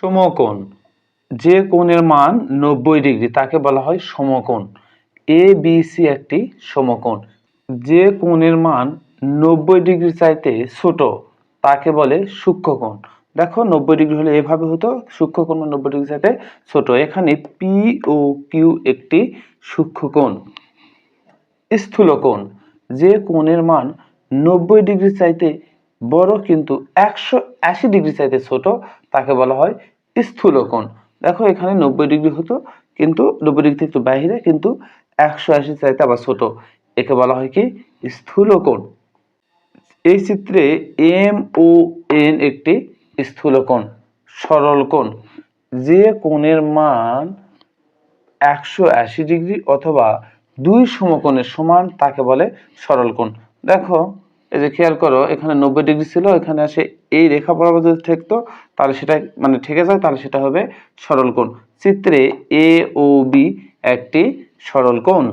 সমকোণ, যে কোণের মান 90 ডিগ্রি তাকে বলা হয় সমকোণ। এ বি সি একটি সমকোণ। যে কোণের মান 90 ডিগ্রি চাইতে ছোট তাকে বলে সূক্ষ্মকোণ। দেখো 90 ডিগ্রি হলে এভাবে হতো, সূক্ষ্মকোণ 90 ডিগ্রি চাইতে ছোট। এখানে পি ও কিউ একটি সূক্ষ্মকোণ। স্থূলকোণ, যে কোণের মান 90 ডিগ্রি চাইতে বড় কিন্তু 180 ডিগ্রি চাইতে ছোট তাকে বলা হয় স্থূলকোণ। দেখো এখানে 90 ডিগ্রি হতো কিন্তু 90 ডিগ্রি থেকে একটু বাইরে, কিন্তু 180 চাইতে আবার ছোট, একে বলা হয় কি স্থূলকোণ। এই চিত্রে এম ও এন একটি স্থূলকোণ। সরলকোণ, যে কোণের মান 180 ডিগ্রি অথবা দুই সমকোণের সমান তাকে বলে সরলকোণ। দেখো এই যে খেয়াল করো, এখানে 90 ডিগ্রি ছিল, এখানে আসে এই রেখা বরাবর যদি ঠেকতো তাহলে সেটা মানে ঠেকে যায়, তাহলে সেটা হবে সরলকোণ। চিত্রে এ ও বি একটি সরলকোণ।